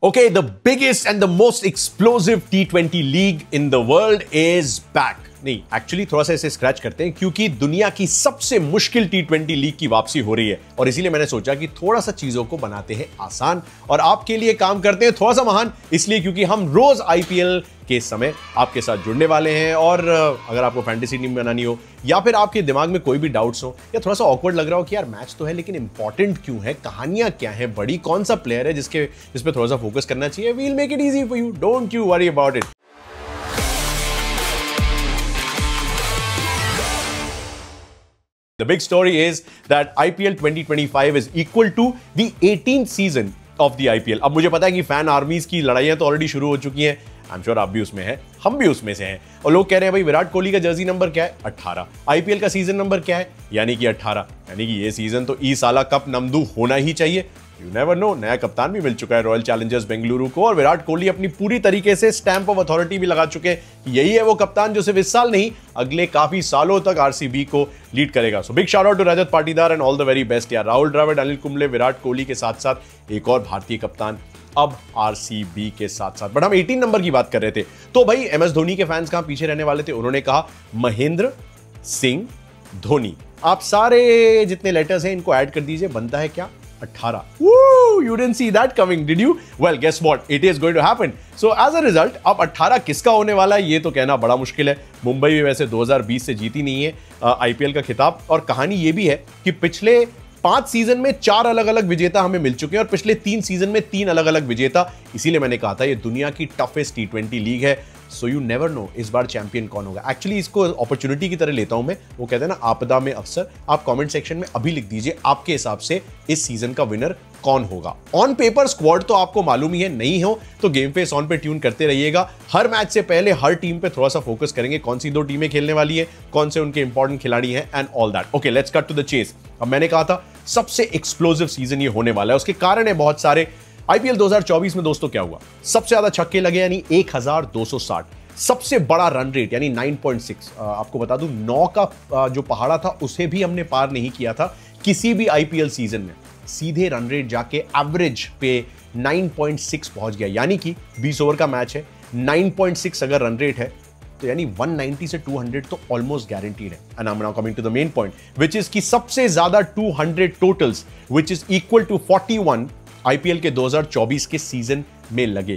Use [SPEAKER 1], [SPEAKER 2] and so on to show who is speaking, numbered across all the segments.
[SPEAKER 1] Okay, the biggest and the most explosive T20 league in the world is back. नहीं, actually थोड़ा सा इसे scratch करते हैं क्योंकि दुनिया की सबसे मुश्किल T20 लीग की वापसी हो रही है और इसीलिए मैंने सोचा कि थोड़ा सा चीजों को बनाते हैं आसान और आपके लिए काम करते हैं थोड़ा सा महान, इसलिए क्योंकि हम रोज आईपीएल के समय आपके साथ जुड़ने वाले हैं। और अगर आपको फैंटेसी टीम बनानी हो या फिर आपके दिमाग में कोई भी डाउट्स हो या थोड़ा सा ऑकवर्ड लग रहा हो कि यार मैच तो है लेकिन इंपॉर्टेंट क्यों है, कहानियां क्या है बड़ी, कौन सा प्लेयर है जिस पे थोड़ा सा फोकस करना चाहिए, we will make it easy for you, don't you worry about it. The big story is that IPL 2025 is equal to the 18th season of the IPL. अब मुझे पता है कि फैन आर्मीज की लड़ाइयां तो ऑलरेडी शुरू हो चुकी हैं। आई एम श्योर आप भी उसमें हैं, हम भी उसमें से हैं। और लोग कह रहे हैं भाई विराट कोहली का जर्सी नंबर क्या है? 18। आईपीएल का सीजन नंबर क्या है? यानी कि 18। यानी कि ये सीजन तो ई साला कप नमदू होना ही चाहिए। यू नेवर नो, नया कप्तान भी मिल चुका है रॉयल चैलेंजर्स बेंगलुरु को और विराट कोहली अपनी पूरी तरीके से स्टैंप ऑफ अथॉरिटी भी लगा चुके हैं। यही है वो कप्तान जो सिर्फ इस साल नहीं अगले काफी सालों तक आरसीबी को लीड करेगा। So big shout out to Rajat Patidar and all the very best यार। राहुल द्रविड़, अनिल कुंबले, विराट कोहली के साथ साथ एक और भारतीय कप्तान अब आरसीबी के साथ साथ। बट हम 18 नंबर की बात कर रहे थे तो भाई एमएस धोनी के फैंस कहां पीछे रहने वाले थे? उन्होंने कहा महेंद्र सिंह धोनी। आप सारे जितने लेटर्स हैं इनको ऐड कर दीजिए, बनता है क्या? 18। Woo! You didn't see that coming, did you? Well, guess what? It is going to happen. So as a result, अब 18 किसका होने वाला है ये तो कहना बड़ा मुश्किल है। मुंबई भी वैसे 2020 से जीती नहीं है आईपीएल का खिताब और कहानी ये भी है कि पिछले 5 सीजन में 4 अलग अलग विजेता हमें मिल चुके हैं और पिछले 3 सीजन में 3 अलग अलग विजेता। इसीलिए मैंने कहा था ये दुनिया की टफेस्ट T20 लीग है। सो यू नेवर नो इस बार चैंपियन कौन होगा। एक्चुअली इसको अपॉर्चुनिटी की तरह लेता हूं मैं, वो कहते हैं ना आपदा में अवसर। आप कमेंट सेक्शन में अभी लिख दीजिए आपके हिसाब से इस सीजन का विनर कौन होगा। ऑन पेपर स्क्वाड तो आपको मालूम ही है, नहीं हो तो गेम फेस ऑन पे ट्यून करते रहिएगा। हर मैच से पहले हर टीम पे थोड़ा सा फोकस करेंगे, कौन सी 2 टीमें खेलने वाली है, कौन से उनके इंपॉर्टेंट खिलाड़ी हैं and all that. Okay, let's cut to the chase. अब मैंने कहा था सबसे एक्सप्लोसिव सीजन ये होने वाला है, उसके कारण है बहुत सारे। आईपीएल 2024 में दोस्तों क्या हुआ? सबसे ज्यादा छक्के लगे यानी 1260, सबसे बड़ा रन रेट यानी 9.6। आपको बता दूं 9 का जो पहाड़ा था उसे भी हमने पार नहीं किया था किसी भी आईपीएल सीजन में। सीधे रन रेट जाके एवरेज पे 9.6 पहुंच गया, यानी कि 20 ओवर का मैच है, 9.6 अगर रन रेट है तो यानी 190 से 200 तो ऑलमोस्ट गारंटीड है। And I am now coming to the main point which is कि सबसे ज्यादा 200 totals which is equal to 41 IPL के 2024 के सीजन में लगे।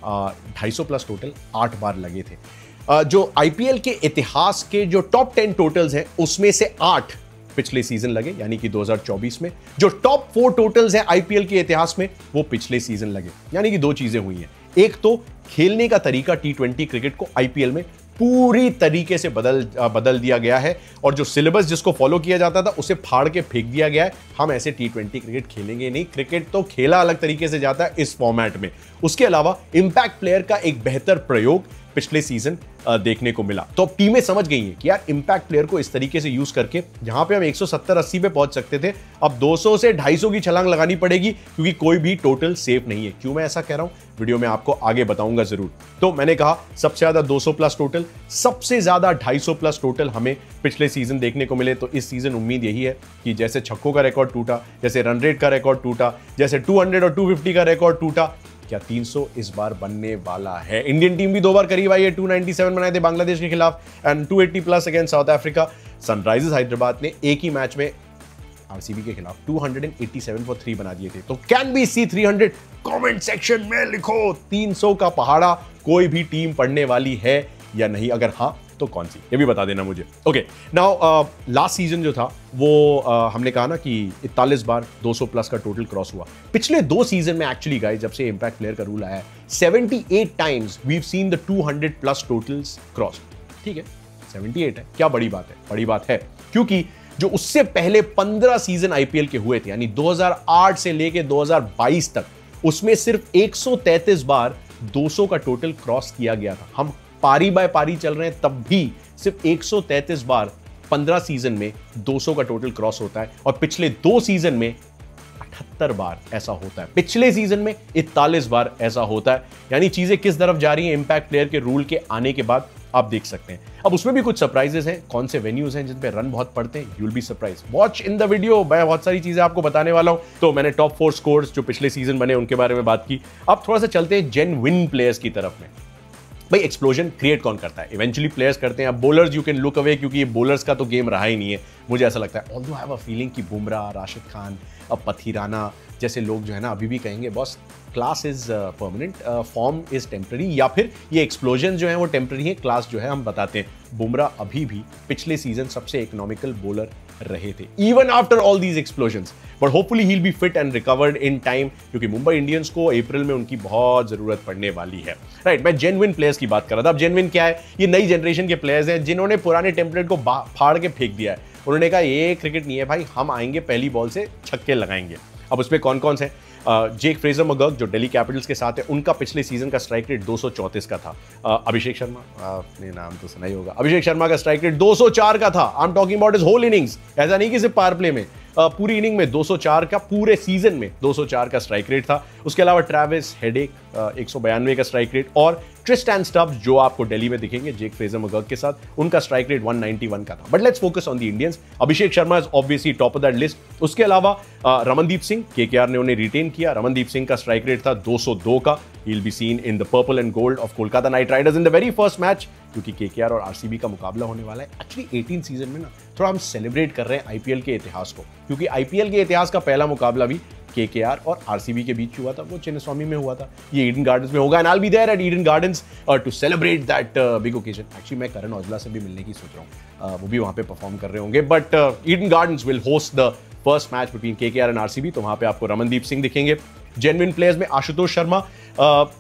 [SPEAKER 1] 250 प्लस टोटल 8 बार लगे थे। जो आईपीएल के इतिहास के जो टॉप 10 टोटल्स हैं उसमें से 8 पिछले सीजन लगे यानी कि 2024 में। जो टॉप 4 टोटल्स हैं आईपीएल के इतिहास में वो पिछले सीजन लगे, यानी कि 2 चीजें हुई हैं। एक तो खेलने का तरीका T20 क्रिकेट को आईपीएल में पूरी तरीके से बदल दिया गया है और जो सिलेबस जिसको फॉलो किया जाता था उसे फाड़ के फेंक दिया गया है। हम ऐसे T20 क्रिकेट खेलेंगे नहीं, क्रिकेट तो खेला अलग तरीके से जाता है इस फॉर्मेट में। उसके अलावा इंपैक्ट प्लेयर का एक बेहतर प्रयोग पिछले सीजन देखने को मिला। तो अब टीमें समझ गई हैं कि यार इंपैक्ट प्लेयर को इस तरीके से यूज करके जहां पे हम 170-80 पे पहुंच सकते थे अब 200 से 250 की छलांग लगानी पड़ेगी क्योंकि कोई भी टोटल सेफ नहीं है। क्यों मैं ऐसा कह रहा हूं वीडियो में आपको आगे बताऊंगा जरूर। तो मैंने कहा सबसे ज्यादा 200 प्लस टोटल, सबसे ज्यादा 250 प्लस टोटल हमें पिछले सीजन देखने को मिले। तो इस सीजन उम्मीद यही है कि जैसे छक्कों का रिकॉर्ड टूटा, जैसे रन रेट का रिकॉर्ड टूटा, जैसे 200 और 250 का रिकॉर्ड टूटा, क्या 300 इस बार बनने वाला है। इंडियन टीम भी 2 बार करीब आई है, 297 बनाए थे बांग्लादेश के खिलाफ and 280 plus against south Africa. Sunrisers Hyderabad ने एक ही मैच में आरसीबी के खिलाफ 287 फॉर 3 बना दिए थे। तो can be see 300? Comment section में लिखो 300 का पहाड़ा कोई भी टीम पढ़ने वाली है या नहीं, अगर हाँ तो कौन सी, ये भी बता देना मुझे। ओके, नाउ लास्ट सीजन जो था वो हमने कहा ना कि 41 बार 200 प्लस का टोटल क्रॉस हुआ। पिछले 2 सीजन में एक्चुअली गाइस जब से इंपैक्ट प्लेयर का रूल आया है 78 times we have seen the 200 plus totals cross. ठीक है, 78 है, क्या बड़ी बात है? बड़ी बात है क्योंकि जो उससे पहले 15 सीजन आईपीएल के हुए थे यानी 2008 से लेके 2022 तक, उसमें सिर्फ 133 बार 200 का टोटल क्रॉस किया गया था। हम पारी बाय पारी चल रहे हैं तब भी सिर्फ 133 बार 15 सीजन में 200 का टोटल क्रॉस होता है और पिछले 2 सीजन में 78 बार ऐसा होता है, पिछले सीजन में 41 बार ऐसा होता है। यानी चीजें किस तरफ जा रही हैं इंपैक्ट प्लेयर के रूल के आने के बाद? आप देख सकते हैं। अब उसमें भी कुछ सरप्राइजेस हैं, कौन से वेन्यूज हैं जिन पे रन बहुत पड़ते हैं, you will be surprise. Watch in the video, मैं बहुत सारी चीजें आपको बताने वाला हूं। तो मैंने टॉप 4 स्कोर्स जो पिछले सीजन बने उनके बारे में बात की। अब थोड़ा सा चलते हैं जेन्युइन प्लेयर्स की तरफ में। भाई एक्सप्लोजन क्रिएट कौन करता है? इवेंचुअली प्लेयर्स करते हैं। अब bowlers you can look away, क्योंकि ये बॉलर्स का तो गेम रहा ही नहीं है, मुझे ऐसा लगता है। Although I have a feeling कि बुमराह, राशिद खान, अब पथीराना जैसे लोग जो है ना अभी भी कहेंगे boss class is permanent, form is temporary, या फिर ये एक्सप्लोजन जो है वो टेम्पररी है, क्लास जो है हम बताते हैं। बुमराह अभी भी पिछले सीजन सबसे इकोनॉमिकल बॉलर रहे थे, even after all these explosions. But hopefully he will B fit and recovered in time, क्योंकि मुंबई इंडियंस को अप्रैल में उनकी बहुत जरूरत पड़ने वाली है। राइट, मैं जेन्युइन प्लेयर्स की बात कर रहा था। अब जेन्युइन क्या है? ये नई जनरेशन के प्लेयर्स हैं जिन्होंने पुराने टेम्पलेट को फाड़ के फेंक दिया है। उन्होंने कहा ये क्रिकेट नहीं है भाई, हम आएंगे पहली बॉल से छक्के लगाएंगे। अब उसमें कौन कौन से? जेक फ्रेजर मगर्क जो दिल्ली कैपिटल्स के साथ है, उनका पिछले सीजन का स्ट्राइक रेट 234 का था। अभिषेक शर्मा, आपने नाम तो सुना ही होगा, अभिषेक शर्मा का स्ट्राइक रेट 204 का था। I am talking about his whole innings, ऐसा नहीं कि सिर्फ पावर प्ले में, पूरी इनिंग में 204 का, पूरे सीजन में 204 का स्ट्राइक रेट था। उसके अलावा ट्रेविस हेडेक 192 का स्ट्राइक रेट, और ट्रिस्टन स्टब्स जो आपको दिल्ली में दिखेंगे जेक फ्रेजर मगर्क के साथ, उनका स्ट्राइक रेट 191 का था। But let's focus on the Indians. Abhishek Sharma is obviously top of that list. उसके अलावा रमनदीप सिंह, केकेआर ने उन्हें रिटेन किया। रमनदीप सिंह का स्ट्राइक रेट था 202 का। ही will be seen in the purple and gold of Kolkata Knight Riders in the very first match, क्योंकि KKR और आरसीबी का मुकाबला होने वाला है। एक्चुअली 18 सीजन में ना थोड़ा हम सेलिब्रेट कर रहे हैं आईपीएल के इतिहास को, क्योंकि आईपीएल के इतिहास का पहला मुकाबला भी केकेआर और आरसीबी के बीच हुआ था, वो चिन्नस्वामी में हुआ था। ये ईडन गार्डन्स में होगा, and I will be there at Eden Gardens to celebrate that big occasion. Actually मैं करण औजला से भी मिलने की सोच रहा हूँ, वो भी वहां पे परफॉर्म कर रहे होंगे। But Eden gardens will host the first match between KKR and RCB, तो वहां पे आपको रमनदीप सिंह दिखेंगे। जेन्युइन प्लेयर्स में आशुतोष शर्मा,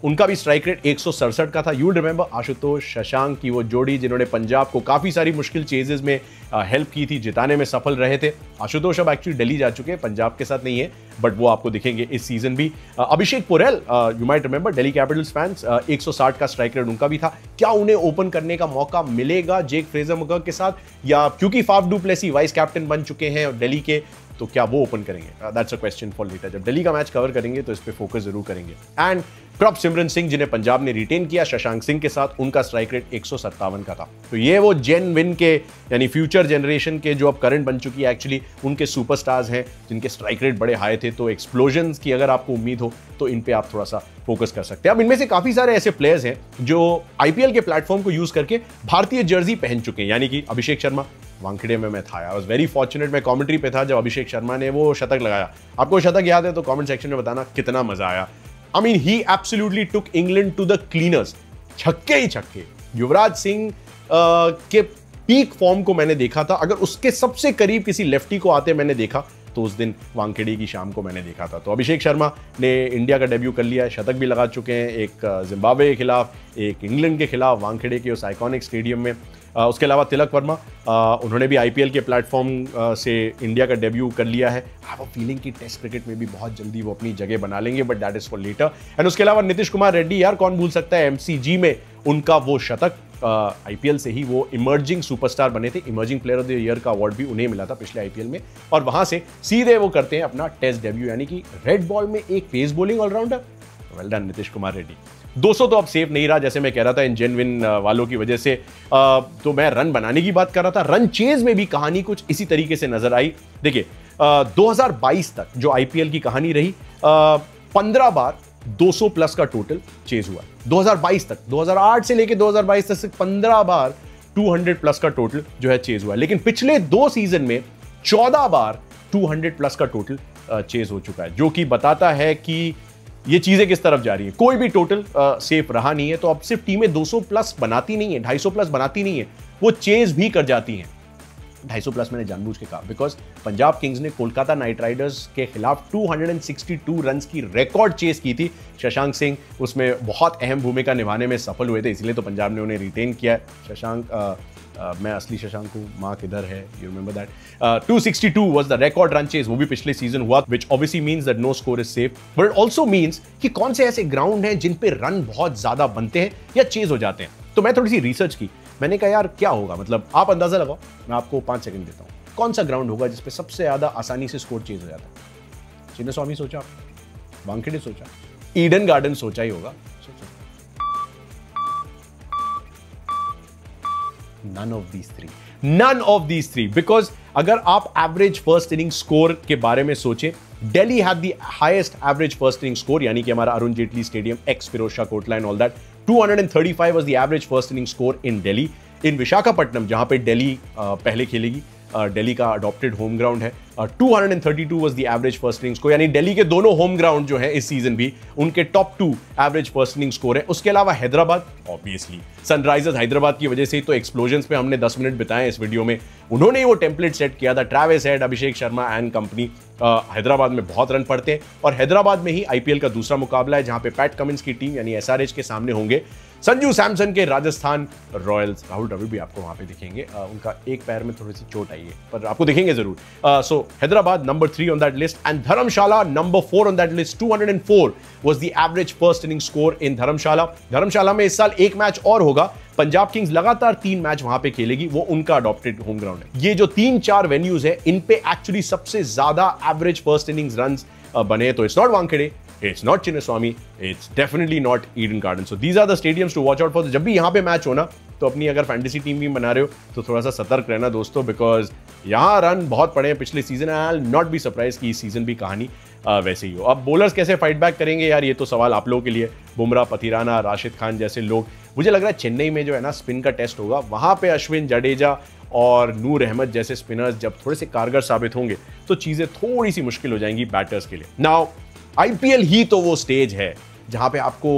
[SPEAKER 1] उनका भी स्ट्राइक रेट 167 का था। यू रिमेंबर आशुतोष शशांक की वो जोड़ी जिन्होंने पंजाब को काफी सारी मुश्किल चेजेस में हेल्प की थी, जिताने में सफल रहे थे। आशुतोष अब एक्चुअली दिल्ली जा चुके हैं, पंजाब के साथ नहीं है, बट वो आपको दिखेंगे इस सीजन भी। Abhishek Porel, you might remember, Delhi capitals fans, 160 का स्ट्राइक रेट उनका भी था। क्या उन्हें ओपन करने का मौका मिलेगा जेक फ्रेजर मगर्क के साथ, या क्योंकि Faf du Plessis vice captain बन चुके हैं दिल्ली के, तो क्या वो ओपन करेंगे? That's a question for later. जब दिल्ली का मैच कवर करेंगे तो इस पे फोकस जरूर करेंगे। एंड प्रभ सिमरन सिंह जिन्हें पंजाब ने रिटेन किया शशांक सिंह के साथ, उनका स्ट्राइक रेट 157 का था। तो ये वो जेन्युइन के, यानी फ्यूचर जनरेशन के जो अब करंट बन चुकी है, एक्चुअली उनके सुपरस्टार्स हैं जिनके स्ट्राइक रेट बड़े हाई थे। तो एक्सप्लोजन्स की अगर आपको उम्मीद हो तो इन पे आप थोड़ा सा फोकस कर सकते हैं। अब इनमें से काफी सारे ऐसे प्लेयर्स हैं जो आईपीएल के प्लेटफॉर्म को यूज करके भारतीय जर्सी पहन चुके हैं, यानी कि अभिषेक शर्मा, वानखेड़े में मैं था, आई वाज वेरी फॉर्चुनेट, मैं कमेंट्री पे था जब अभिषेक शर्मा ने वो शतक लगाया। आपको शतक याद है तो कमेंट सेक्शन में बताना कितना मजा आया। I mean he absolutely took England to the cleaners, छक्के ही छक्के। युवराज सिंह के पीक फॉर्म को मैंने देखा था, अगर उसके सबसे करीब किसी लेफ्टी को आते मैंने देखा तो उस दिन वानखेड़े की शाम को मैंने देखा था। तो अभिषेक शर्मा ने इंडिया का डेब्यू कर लिया है, शतक भी लगा चुके हैं, एक जिम्बाब्वे के खिलाफ, एक इंग्लैंड के खिलाफ वानखेड़े के उस आइकॉनिक स्टेडियम में। उसके अलावा तिलक वर्मा, उन्होंने भी आईपीएल के प्लेटफॉर्म से इंडिया का डेब्यू कर लिया है। आई हैव अ फीलिंग कि टेस्ट क्रिकेट में भी बहुत जल्दी वो अपनी जगह बना लेंगे, but that is for later. And उसके अलावा नीतीश कुमार रेड्डी, यार कौन भूल सकता है, एमसीजी में उनका वो शतक, आईपीएल से ही वो इमर्जिंग सुपरस्टार बने थे। Emerging player of the year का अवार्ड भी उन्हें मिला था पिछले आईपीएल में, और वहां से सीधे वो करते हैं अपना टेस्ट डेब्यू, यानी कि रेड बॉल में एक pace bowling allrounder. Well done Nitish Kumar Reddy. 200 तो अब सेफ नहीं रहा, जैसे मैं कह रहा था इन जेन्युइन वालों की वजह से। तो मैं रन बनाने की बात कर रहा था, रन चेज में भी कहानी कुछ इसी तरीके से नजर आई। देखिए 2022 तक जो आईपीएल की कहानी रही, 15 बार 200 प्लस का टोटल चेज हुआ 2022 तक। 2008 से लेकर 2022 तक सिर्फ 15 बार 200 प्लस का टोटल जो है चेज हुआ है, लेकिन पिछले 2 सीजन में 14 बार 200 प्लस का टोटल चेज हो चुका है, जो कि बताता है कि ये चीजें किस तरफ जा रही है। कोई भी टोटल सेफ रहा नहीं है। तो अब सिर्फ टीमें 200 प्लस बनाती नहीं है, 250 प्लस बनाती नहीं है, वो चेज भी कर जाती हैं। 250 प्लस मैंने जानबूझ के कहा बिकॉज पंजाब किंग्स ने कोलकाता नाइट राइडर्स के खिलाफ 262 रन की रिकॉर्ड चेस की थी। शशांक सिंह उसमें बहुत अहम भूमिका निभाने में सफल हुए थे, इसलिए तो पंजाब ने उन्हें रिटेन किया है। शशांक, मैं असली शशांक हूं, मां किधर है, you remember that. 262 was the record run chase, वो भी पिछले सीजन हुआ, which obviously means that no score is safe, but it also means कि कौन से ऐसे ग्राउंड हैं जिन पे रन बहुत ज्यादा बनते हैं या चेज हो जाते हैं। तो मैं थोड़ी सी रिसर्च की, मैंने कहा यार क्या होगा, मतलब आप अंदाजा लगाओ, मैं आपको 5 सेकंड देता हूं, कौन सा ग्राउंड होगा जिसपे सबसे ज्यादा आसानी से स्कोर चेज हो जाता है? चिन्नस्वामी सोचा, वानखेड़े सोचा, ईडन गार्डन सोचा ही होगा। none of these three. None of these three. Because अगर आप एवरेज फर्स्ट इनिंग स्कोर के बारे में सोचें, Delhi had the highest average first inning score, यानी कि हमारा Arun Jaitley stadium, ex Firoz Shah Kotla and all that. 235 was the average first inning score in Delhi. In Visakhapatnam, जहां पे दिल्ली पहले खेलेगी, दिल्ली का अडॉप्टेड होम ग्राउंड है, 232 was the average first innings score, यानी दिल्ली के दोनों होम ग्राउंड जो है इस सीजन भी उनके top 2 average first inning score है. उसके अलावा हैदराबाद, ऑब्वियसली सनराइजर्स हैदराबाद की वजह से ही तो एक्सप्लोजन्स पे हमने 10 मिनट बिताए इस वीडियो में. उन्होंने ही वो टेम्पलेट सेट किया था. Travis head, Abhishek Sharma and company Hyderabad में बहुत रन पड़ते हैं. और हैदराबाद में ही आईपीएल का दूसरा मुकाबला है जहां पे पैट कमिंस की टीम यानी एसआरएच के सामने होंगे संजू सैमसन के राजस्थान रॉयल्स. राहुल द्रविड़ भी आपको वहां पे दिखेंगे. उनका एक पैर में थोड़ी सी चोट आई है पर आपको दिखेंगे जरूर. So Hyderabad number 3 on that list and Dharamshala number 4 on that list. 204 was the average first inning score in Dharamshala. Dharamshala में इस साल एक मैच और होगा. पंजाब किंग्स लगातार 3 मैच वहां पे खेलेगी, वो उनका अडॉप्टेड होम ग्राउंड है. ये जो 3-4 वेन्यूज है इन पे एक्चुअली सबसे ज्यादा एवरेज फर्स्ट इनिंग्स रन्स बने. तो it's not Wankhede, it's not Chinnaswamy, it's definitely not Eden Garden. So these are the stadiums to watch out for. जब भी यहाँ पे मैच होना तो अपनी अगर फैंटेसी टीम भी बना रहे हो तो थोड़ा सा सतर्क रहना दोस्तों, बिकॉज यहाँ रन बहुत पड़े हैं पिछले season. I will not be surprise कि इस सीजन भी कहानी वैसे ही हो. अब बॉलर्स कैसे फाइट बैक करेंगे यार, ये तो सवाल आप लोगों के लिए. बुमराह, पथिराना, राशिद खान जैसे लोग, मुझे लग रहा है चेन्नई में जो है ना स्पिन का टेस्ट होगा, वहां पे अश्विन, जडेजा और नूर अहमद जैसे स्पिनर्स जब थोड़े से कारगर साबित होंगे तो चीजें थोड़ी सी मुश्किल हो जाएंगी बैटर्स के लिए. नाउ आईपीएल ही तो वो स्टेज है जहां पे आपको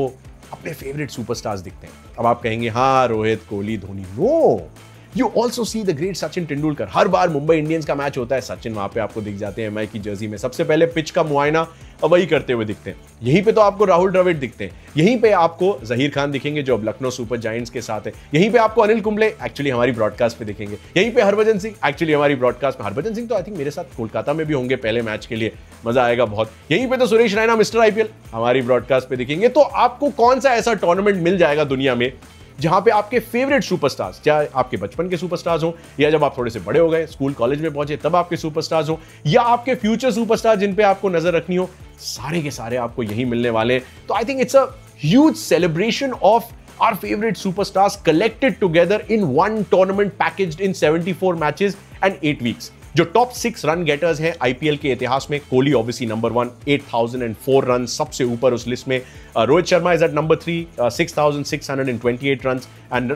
[SPEAKER 1] अपने फेवरेट सुपरस्टार्स दिखते हैं. अब आप कहेंगे हाँ Rohit, Kohli, Dhoni. No, you also see the great Sachin Tendulkar. हर बार मुंबई इंडियंस का मैच होता है, सचिन वहां पे आपको दिख जाते हैं एमआई की जर्सी में. सबसे पहले पिच का मुआयना वही करते हुए दिखते हैं. यहीं पे तो आपको राहुल द्रविड़ दिखते हैं. यहीं पे आपको जहीर खान दिखेंगे जो अब लखनऊ सुपर जायंट्स के साथ है. यहीं पे आपको अनिल कुंबले एक्चुअली हमारी ब्रॉडकास्ट पे दिखेंगे. यहीं पे हरभजन सिंह एक्चुअली हमारी ब्रॉडकास्ट में. हरभजन सिंह तो आई थिंक मेरे साथ कोलकाता में भी होंगे पहले मैच के लिए, मजा आएगा बहुत. यहीं पे तो सुरेश रैना मिस्टर आईपीएल हमारी ब्रॉडकास्ट पे दिखेंगे. तो आपको कौन सा ऐसा टूर्नामेंट मिल जाएगा दुनिया में जहां पे आपके फेवरेट सुपरस्टार्स, चाहे आपके बचपन के सुपरस्टार्स हो या जब आप थोड़े से बड़े हो गए, स्कूल कॉलेज में पहुंचे तब आपके सुपरस्टार्स हो, या आपके फ्यूचर सुपरस्टार जिन पे आपको नजर रखनी हो, सारे के सारे आपको यही मिलने वाले. तो I think it's a huge celebration of our favorite superstars collected together in one tournament packaged in 74 matches and 8 weeks. जो टॉप 6 रन गेटर्स हैं आईपीएल के इतिहास में, कोहली ऑब्वियसली नंबर 1, 8004 रन सबसे ऊपर उस लिस्ट में. Rohit Sharma is at number 3, 6628 run and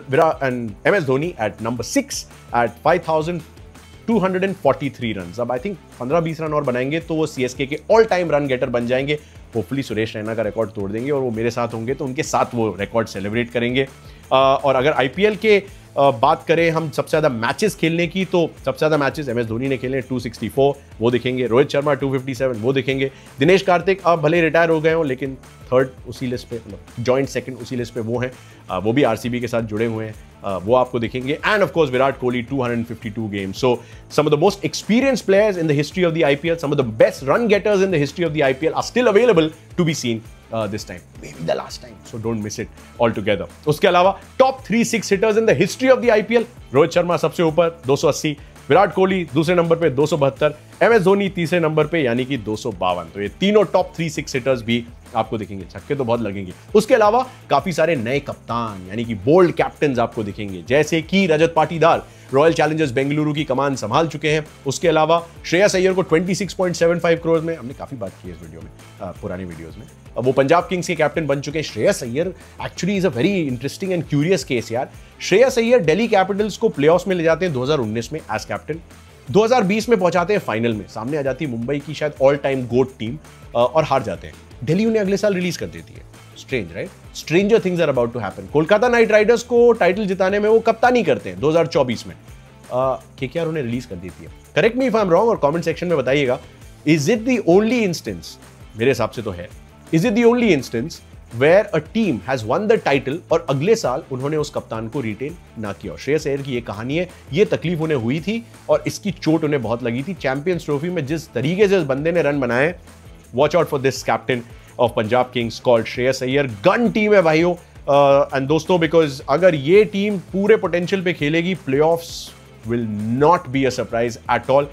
[SPEAKER 1] M S Dhoni at number 6 at 5243 run. अब आई थिंक 15-20 रन और बनाएंगे तो वो सीएसके के ऑल टाइम रन गेटर बन जाएंगे. होपफुली सुरेश रैना का रिकॉर्ड तोड़ देंगे और वो मेरे साथ होंगे तो उनके साथ वो रिकॉर्ड सेलिब्रेट करेंगे. और अगर आईपीएल के बात करें हम सबसे ज्यादा मैचेस खेलने की, तो सबसे ज्यादा मैचेस एमएस धोनी ने खेले 264, वो दिखेंगे. रोहित शर्मा 257, वो दिखेंगे. दिनेश कार्तिक अब भले रिटायर हो गए हो लेकिन थर्ड उसी लिस्ट पे, जॉइंट सेकंड उसी लिस्ट पे वो हैं. वो भी आरसीबी के साथ जुड़े हुए हैं, वो आपको दिखेंगे. And of course Virat Kohli 252 games. So some of the most experienced players in the history of the IPL, some of the best run getters in the history of the IPL are still available to be seen this time, maybe the last time, so don't miss it altogether. उसके अलावा top 3-6 hitters in the history of the IPL, Rohit Sharma सबसे ऊपर 280, विराट कोहली दूसरे number पे 272, MS Dhoni तीसरे number पे यानी कि 252. तो ये तीनों टॉप 3-6 हिटर्स भी आपको दिखेंगे. छक्के तो बहुत लगेंगे. उसके अलावा काफी सारे नए कप्तान यानी कि बोल्ड कैप्टन आपको दिखेंगे, जैसे कि रजत पाटीदार रॉयल चैलेंजर्स बेंगलुरु की कमान संभाल चुके हैं. उसके अलावा श्रेयस अय्यर को 26.75 करोड़ में, हमने काफी बात की है इस वीडियो में, पुरानी वीडियोस में, वो पंजाब किंग्स के कैप्टन बन चुके हैं. Shreyas Iyer actually is a very interesting and curious case यार. श्रेयस अय्यर दिल्ली कैपिटल्स को प्लेऑफ्स में ले जाते हैं 2019 में एज कैप्टन. 2020 में पहुंचाते हैं फाइनल में, सामने आ जाती है मुंबई की शायद ऑल टाइम गोट टीम, और हार जाते हैं. दिल्ली उन्हें अगले साल रिलीज कर देती है. Strange right, stranger things are about to happen. Kolkata Knight Riders को टाइटल जिताने में वो कप्तानी करते हैं 2024 में. केकेआर उन्हें रिलीज कर देती है. Correct me if I am wrong और कमेंट सेक्शन में बताइएगा. Is it the only instance, मेरे हिसाब से तो है, is it the only instance where a team has won the title और अगले साल उन्होंने उस कप्तान को रिटेन ना किया? श्रेयस अय्यर की ये कहानी है. ये तकलीफ उन्हें हुई थी और इसकी चोट उन्हें बहुत लगी थी. चैंपियंस ट्रॉफी में जिस तरीके से उस बंदे ने रन बनाए, watch out for this captain of Punjab Kings called Shreyas Iyer. Gun team है भाइयों एंड दोस्तों, बिकॉज अगर ये टीम पूरे पोटेंशियल पे खेलेगी, playoffs will not be a surprise at all.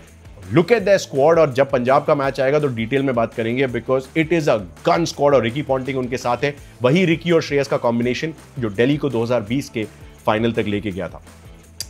[SPEAKER 1] Look at the squad, और जब पंजाब का मैच आएगा तो डिटेल में बात करेंगे, because it is a gun squad. और रिकी पॉन्टिंग उनके साथ है, वही रिकी और श्रेयस का कॉम्बिनेशन जो दिल्ली को 2020 के फाइनल तक लेके गया था.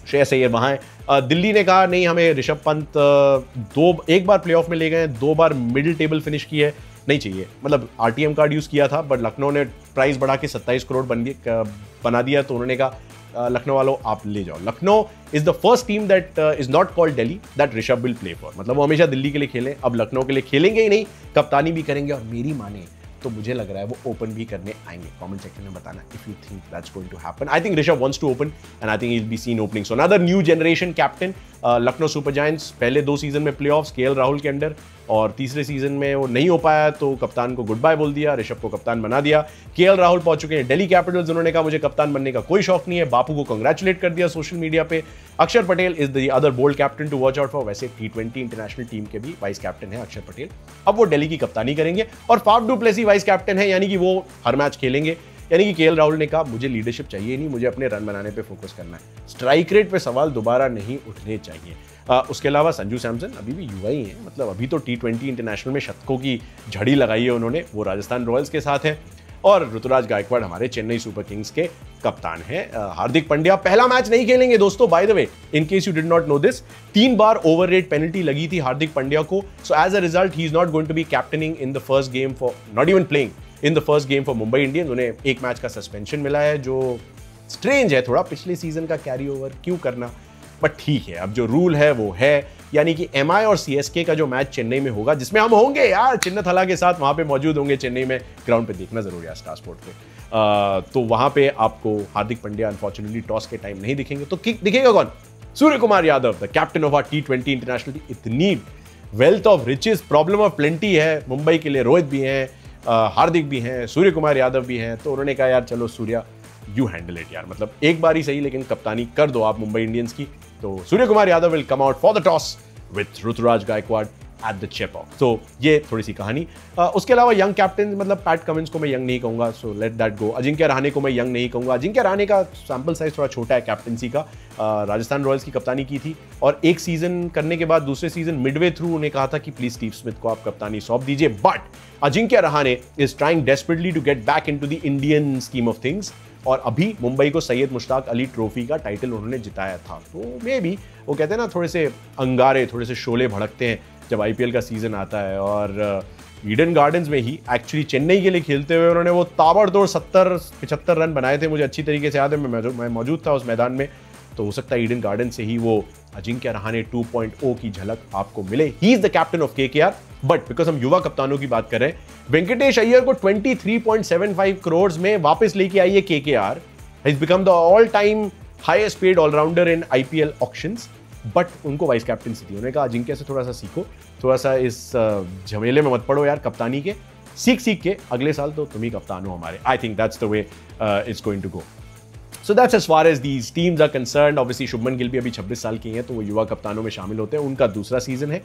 [SPEAKER 1] श्रेयस अय्यर वहां है। दिल्ली ने कहा नहीं, हमें ऋषभ पंत एक बार प्लेऑफ में ले गए, 2 बार मिडिल टेबल फिनिश की है, नहीं चाहिए। मतलब आरटीएम कार्ड यूज किया था, बट लखनऊ ने प्राइस बढ़ा के 27 करोड़ बना दिया, तो उन्होंने कहा लखनऊ वालों आप ले जाओ। Lucknow is the first team that is not called Delhi that Rishabh will play for. मतलब वो हमेशा दिल्ली के लिए खेले, अब लखनऊ के लिए खेलेंगे ही नहीं, कप्तानी भी करेंगे, और मेरी माने तो मुझे लग रहा है वो ओपन भी करने आएंगे। कमेंट सेक्शन में बताना if you think that's going to happen. I think Rishabh wants to open and I think he will be seen opening. So another new generation captain Lucknow Super Giants. पहले 2 सीजन में playoffs KL Rahul के under, और तीसरे season में वो नहीं हो पाया तो कप्तान को गुड बाय बोल दिया, ऋषभ को कप्तान बना दिया। केएल राहुल पहुंच चुके हैं दिल्ली कैपिटल्स, उन्होंने कहा मुझे कप्तान बनने का कोई शौक नहीं है, बापू को कंग्रेचुलेट कर दिया सोशल मीडिया पे। Akshar Patel is the other bold captain to watch out for. वैसे T20 इंटरनेशनल टीम के भी वाइस कैप्टन है अक्षर पटेल, अब वो दिल्ली की कप्तानी करेंगे। और Faf du Plessis vice captain है, यानी कि वो हर मैच खेलेंगे। यानी कि केएल राहुल ने कहा मुझे लीडरशिप चाहिए नहीं, मुझे अपने रन बनाने पे फोकस करना है, स्ट्राइक रेट पे सवाल दोबारा नहीं उठने चाहिए। उसके अलावा संजू सैमसन अभी भी युवा ही है, मतलब अभी तो T20 इंटरनेशनल में शतकों की झड़ी लगाई है उन्होंने, वो राजस्थान रॉयल्स के साथ है। और ऋतुराज गायकवाड़ हमारे चेन्नई सुपर किंग्स के कप्तान हैं। हार्दिक पांड्या पहला मैच नहीं खेलेंगे दोस्तों, by the way, in case you did not know this. 3 बार ओवररेट पेनल्टी लगी थी हार्दिक पांड्या को, so as a result he is not going to be captaining in the first game for, not even playing in the first game for Mumbai Indians. उन्हें 1 match का suspension मिला है, जो strange है थोड़ा, पिछले सीजन का कैरी ओवर क्यों करना, बट ठीक है, अब जो रूल है वो है। यानी कि एमआई और सीएसके का जो मैच चेन्नई में होगा, जिसमें हम होंगे यार चिन्नथला के साथ, वहां पे मौजूद होंगे चेन्नई में, ग्राउंड पे देखना जरूरी है स्टार स्पोर्ट पे। तो वहां पे आपको हार्दिक पांड्या अनफॉर्चुनेटली टॉस के टाइम नहीं दिखेंगे, तो दिखेगा कौन? Surya Kumar Yadav, the captain of our T20 international. इतनी wealth of riches, problem of plenty है मुंबई के लिए। रोहित भी हैं, हार्दिक भी हैं, सूर्य कुमार यादव भी हैं, तो उन्होंने कहा यार चलो सूर्या यू हैंडल इट यार, मतलब एक बार ही सही लेकिन कप्तानी कर दो आप मुंबई इंडियंस की। तो Surya Kumar Yadav will come out for the toss with Ruturaj Gaikwad at the Chepauk. तो ये थोड़ी सी कहानी। उसके अलावा यंग कैप्टन, मतलब पैट कमिंस को मैं यंग नहीं कहूंगा, so let that go. Ajinkya Rahane को मैं यंग नहीं कहूंगा, अजिंक्य रहाणे का सैंपल साइज थोड़ा छोटा है कैप्टनसी का। राजस्थान रॉयल्स की कप्तानी की थी, और 1 सीजन करने के बाद दूसरे सीजन मिडवे थ्रू उन्हें कहा था कि प्लीज स्टीव स्मिथ को आप कप्तानी सौंप दीजिए। But Ajinkya Rahane is trying desperately to get back into the Indian scheme of things, और अभी मुंबई को सैयद मुश्ताक अली ट्रॉफी का टाइटल उन्होंने जिताया था। तो मे भी वो कहते हैं ना, थोड़े से अंगारे, थोड़े से शोले भड़कते हैं जब आईपीएल का सीजन आता है। और ईडन गार्डन्स में ही एक्चुअली चेन्नई के लिए खेलते हुए उन्होंने वो ताबड़तोड़ 70-75 रन बनाए थे, मुझे अच्छी तरीके से याद है, मैं मौजूद था उस मैदान में। तो हो सकता है ईडन गार्डन से ही वो अजिंक्य रहाणे 2.0 की झलक आपको मिले। He is the captain of KKR, but because हम युवा कप्तानों की बात कर रहे हैं, वेंकटेश अय्यर को 23.75 करोड़ में वापस लेके आई है KKR. He's become the all-time highest paid all-rounder in IPL auctions, but उनको वाइस कैप्टनसी थी। उन्होंने कहा अजिंक्य से थोड़ा सा सीखो, थोड़ा सा इस झमेले में मत पड़ो यार कप्तानी के, सीख के अगले साल तो तुम ही कप्तान हो हमारे। I think that's the way it's going to go. So that's as far as these teams are concerned. Obviously Shubman Gill भी अभी 26 साल की हैं, तो वो युवा कप्तानों में शामिल होते हैं। उनका दूसरा सीजन है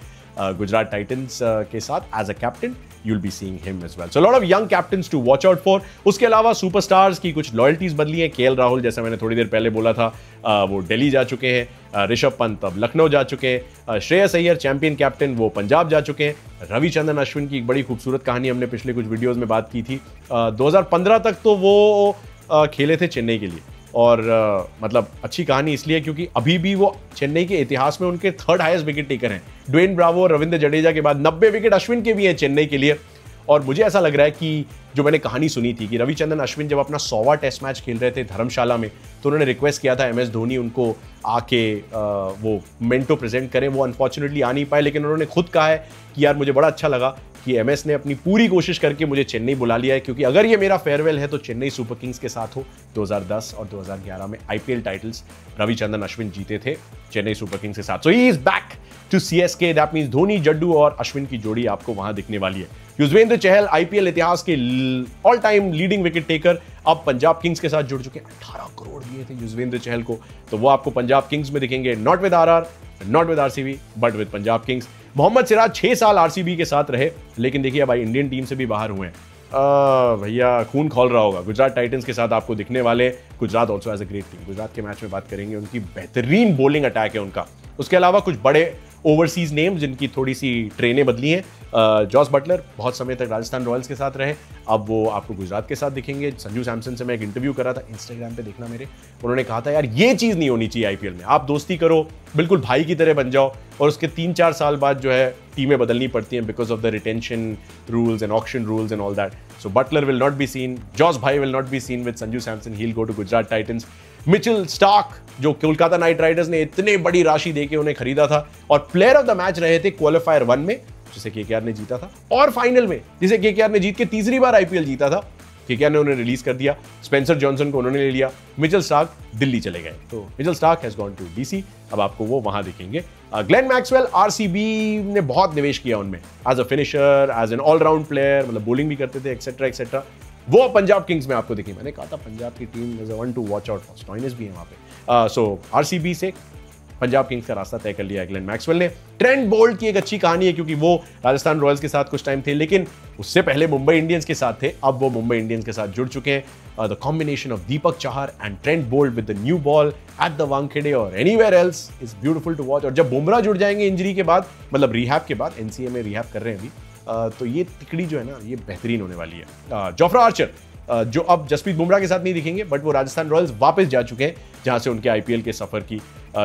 [SPEAKER 1] गुजरात टाइटंस के साथ as a captain. You'll be seeing him as well. So a lot of young captains to watch out for. उसके अलावा सुपरस्टार्स की कुछ लॉयल्टीज बदली हैं। केएल राहुल, जैसा मैंने थोड़ी देर पहले बोला था, वो दिल्ली जा चुके हैं। ऋषभ पंत अब लखनऊ जा चुके हैं। श्रेयस अय्यर चैंपियन कैप्टन, वो पंजाब जा चुके हैं। रविचंद्रन अश्विन की एक बड़ी खूबसूरत कहानी हमने पिछले कुछ वीडियोस में बात की थी। 2015 तक तो वो खेले थे चेन्नई के लिए, और मतलब अच्छी कहानी इसलिए क्योंकि अभी भी वो चेन्नई के इतिहास में उनके 3rd हाईएस्ट विकेट टेकर हैं। ड्वेन ब्रावो, रविंद्र जडेजा के बाद 90 विकेट अश्विन के भी हैं चेन्नई के लिए। और मुझे ऐसा लग रहा है कि जो मैंने कहानी सुनी थी कि रविचंद्रन अश्विन जब अपना 100वां टेस्ट मैच खेल रहे थे धर्मशाला में, तो उन्होंने रिक्वेस्ट किया था एमएस धोनी उनको आके वो मेंटो प्रेजेंट करें। वो अनफॉर्चुनेटली आ नहीं पाए, लेकिन उन्होंने खुद कहा है कि यार मुझे बड़ा अच्छा लगा कि एमएस ने अपनी पूरी कोशिश करके मुझे चेन्नई बुला लिया है, क्योंकि अगर ये मेरा फेयरवेल है तो चेन्नई सुपर किंग्स के साथ हो। 2010 और 2011 में आईपीएल टाइटल्स रविचंद्रन अश्विन जीते थे चेन्नई सुपर किंग्स के साथ। So he is back to CSK. That means Dhoni, Jaddu और अश्विन की जोड़ी आपको वहां दिखने वाली है। युजवेंद्र चहल आईपीएल इतिहास के all time leading wicket taker, अब पंजाब किंग्स के साथ जुड़ चुके हैं। 18 करोड़ दिए थे युजवेंद्र चहल को, तो वो आपको पंजाब किंग्स में दिखेंगे। Not with RR, not with RCB, but with Punjab Kings. Mohammed Siraj 6 साल आरसीबी के साथ रहे, लेकिन देखिए अब इंडियन टीम से भी बाहर हुए हैं। भैया खून खोल रहा होगा। गुजरात टाइटंस के साथ आपको दिखने वाले। Gujarat also as a great team, Gujarat के मैच में बात करेंगे, उनकी बेहतरीन बॉलिंग अटैक है उनका। उसके अलावा कुछ बड़े ओवरसीज नेम्स जिनकी थोड़ी सी ट्रेनें बदली हैं। जॉस बटलर बहुत समय तक राजस्थान रॉयल्स के साथ रहे। अब वो आपको गुजरात के साथ दिखेंगे। संजू सैमसन से मैं एक इंटरव्यू कर रहा था, इंस्टाग्राम पे देखना मेरे, उन्होंने कहा था यार ये चीज़ नहीं होनी चाहिए आईपीएल में, आप दोस्ती करो, बिल्कुल भाई की तरह बन जाओ, और उसके 3-4 साल बाद जो है टीमें बदलनी पड़ती हैं because of the retention rules and auction rules and all that. So Buttler will not be seen, Jos भाई will not be seen with Sanju Samson, he will go to Gujarat Titans. Mitchell Starc जो कोलकाता नाइट राइडर्स ने इतने बड़ी राशि देके उन्हें खरीदा था और प्लेयर ऑफ द मैच रहे थे क्वालिफायर 1 में, जिसे केकेआर ने जीता था, और फाइनल में जिसे केकेआर ने जीत के तीसरी बार आईपीएल जीता था, केकेआर ने उन्हें रिलीज कर दिया। स्पेंसर जॉनसन को उन्होंने ले लिया, मिचेल स्टार्क दिल्ली चले गए, तो Mitchell Starc has gone to DC, अब आपको वो वहां दिखेंगे। ग्लेन मैक्सवेल, आरसीबी ने बहुत निवेश किया उनमें as a finisher, as an allround player, मतलब बॉलिंग भी करते थे एक्सेट्रा एक्सेट्रा। वो पंजाब किंग्स में आपको दिखेंगे, मैंने कहा था पंजाब की team is one two watch out for, Stoinis भी है वहां पे। सो आरसीबी से पंजाब किंग्स का रास्ता तय कर लिया ग्लेन मैक्सवेल ने। ट्रेंट बोल्ट की एक अच्छी कहानी है क्योंकि वो राजस्थान रॉयल्स के साथ कुछ टाइम थे, लेकिन उससे पहले मुंबई इंडियंस के साथ थे, अब वो मुंबई इंडियंस के साथ जुड़ चुके हैं। The combination of Deepak Chahar and Trent Boult with the new ball at the Wankhede और anywhere else is beautiful to watch. और जब बुमराह जुड़ जाएंगे इंजरी के बाद, मतलब रिहैब के बाद, एनसीए में रिहैब कर रहे हैं अभी, तो ये तिकड़ी जो है ना ये बेहतरीन होने वाली है। जोफ्रा आर्चर जो अब जसप्रीत बुमराह के साथ नहीं दिखेंगे, बट वो राजस्थान रॉयल्स वापस जा चुके हैं जहां से उनके आईपीएल के सफर की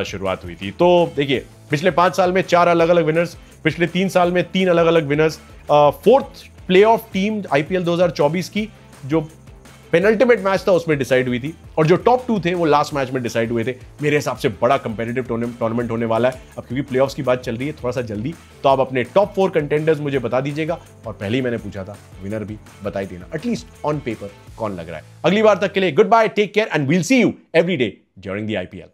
[SPEAKER 1] शुरुआत हुई थी। तो देखिए पिछले 5 साल में 4 अलग अलग विनर्स, पिछले 3 साल में 3 अलग अलग winners, 4th playoff team IPL 2024 की जो पेनल्टीमेट मैच था उसमें डिसाइड हुई थी, और जो टॉप 2 थे वो लास्ट मैच में डिसाइड हुए थे। मेरे हिसाब से बड़ा कंपेटिटिव टूर्नामेंट होने वाला है अब, क्योंकि प्लेऑफ्स की बात चल रही है थोड़ा सा जल्दी। तो आप अपने टॉप 4 कंटेंडर्स मुझे बता दीजिएगा, और पहले ही मैंने पूछा था विनर भी बता ही देना, एटलीस्ट ऑन पेपर कौन लग रहा है। अगली बार तक के लिए good bye, take care and we'll see you every day during the IPL.